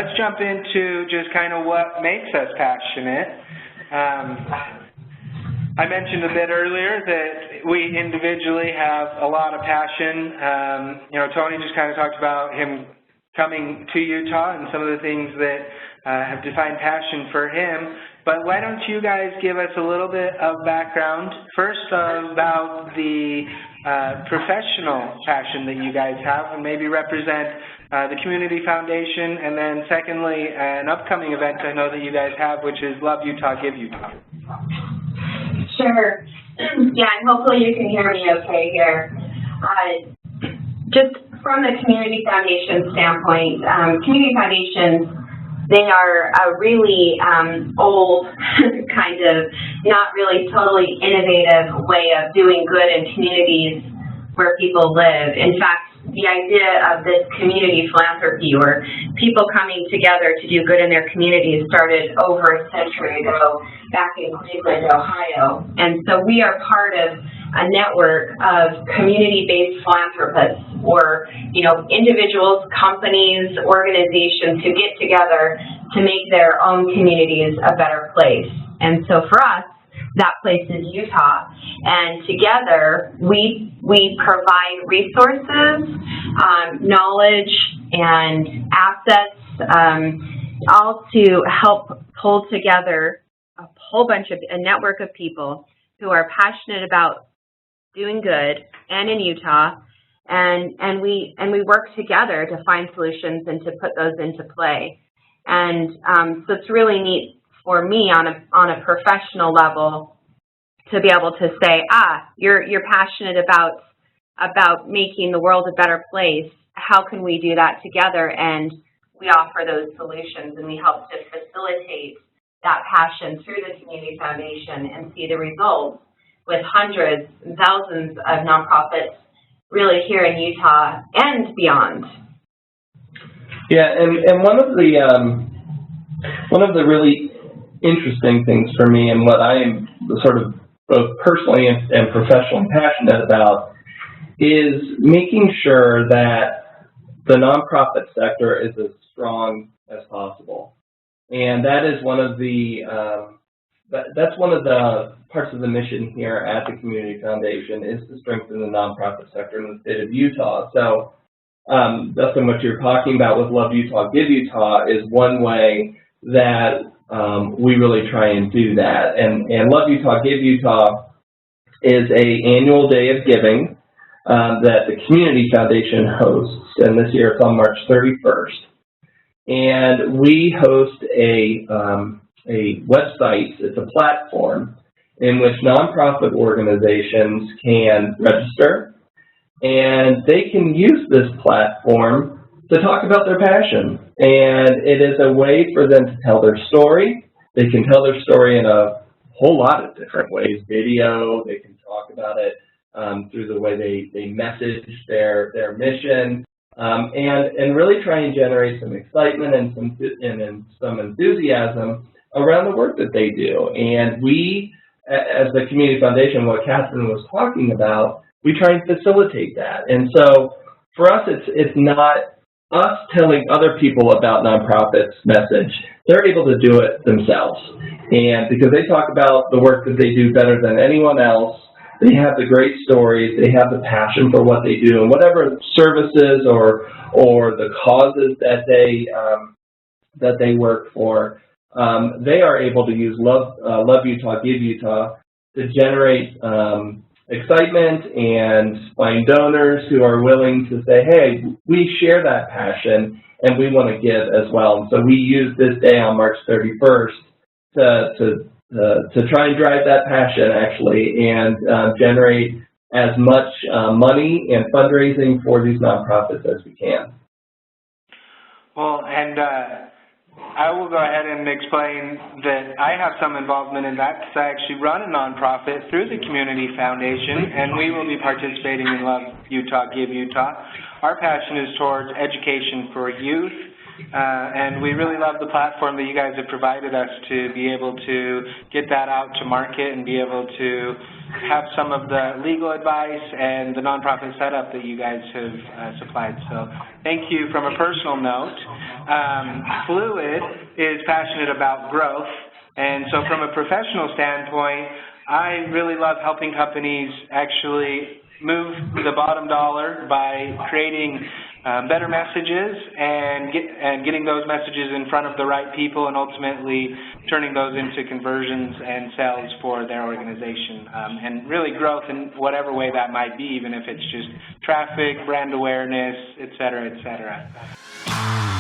let's jump into just kind of what makes us passionate. I mentioned a bit earlier that we individually have a lot of passion. Tony just kind of talked about him coming to Utah and some of the things that have defined passion for him. But why don't you guys give us a little bit of background, first about the professional passion that you guys have and maybe represent the Community Foundation, and then secondly, an upcoming event I know that you guys have, which is Love Utah, Give Utah. Sure. Yeah, and hopefully you can hear me okay here. Just from the Community Foundation standpoint, Community Foundations, they are a really old, kind of not really totally innovative way of doing good in communities where people live. In fact, the idea of this community philanthropy, or people coming together to do good in their communities, started over a century ago back in Cleveland, Ohio. And so we are part of a network of community-based philanthropists, or individuals, companies, organizations who get together to make their own communities a better place. And so for us, that place is Utah, and together we provide resources, knowledge, and assets, all to help pull together a network of people who are passionate about doing good and in Utah, and we work together to find solutions and to put those into play. And so it's really neat for me on a professional level to be able to say, you're passionate about making the world a better place. How can we do that together? And we offer those solutions, and we help to facilitate that passion through the Community Foundation and see the results with hundreds and thousands of nonprofits really here in Utah and beyond. Yeah, and one of the really interesting things for me, and what I am sort of both personally and professionally passionate about, is making sure that the nonprofit sector is as strong as possible. And that is one of the that's one of the parts of the mission here at the Community Foundation, is to strengthen the nonprofit sector in the state of Utah. So Dustin, what you're talking about with Love Utah, Give Utah is one way that we really try and do that. And Love Utah, Give Utah is an annual day of giving that the Community Foundation hosts, and this year it's on March 31st. And we host a website, it's a platform in which nonprofit organizations can register, and they can use this platform to talk about their passion. And it is a way for them to tell their story. They can tell their story in a whole lot of different ways. Video, they can talk about it through the way they message their mission, and really try and generate some excitement and some enthusiasm around the work that they do. And we, as the Community Foundation, what Catherine was talking about, we try and facilitate that. And so for us, it's not us telling other people about nonprofits' message. They're able to do it themselves. And because they talk about the work that they do better than anyone else, they have the great stories, they have the passion for what they do, and whatever services or the causes that they work for, they are able to use Love Utah, Give Utah to generate excitement and find donors who are willing to say, hey, we share that passion and we want to give as well. And so we use this day on March 31st to try and drive that passion, actually, and generate as much money and fundraising for these nonprofits as we can. Well, and I will go ahead and explain that I have some involvement in that, because I actually run a nonprofit through the Community Foundation, and we will be participating in Love Utah, Give Utah. Our passion is towards education for youth, and we really love the platform that you guys have provided us to be able to get that out to market and be able to have some of the legal advice and the nonprofit setup that you guys have supplied. So thank you from a personal note. Fluid is passionate about growth, and so from a professional standpoint, I really love helping companies actually move the bottom dollar by creating better messages and getting those messages in front of the right people and ultimately turning those into conversions and sales for their organization. And really growth in whatever way that might be, even if it's just traffic, brand awareness, et cetera, et cetera.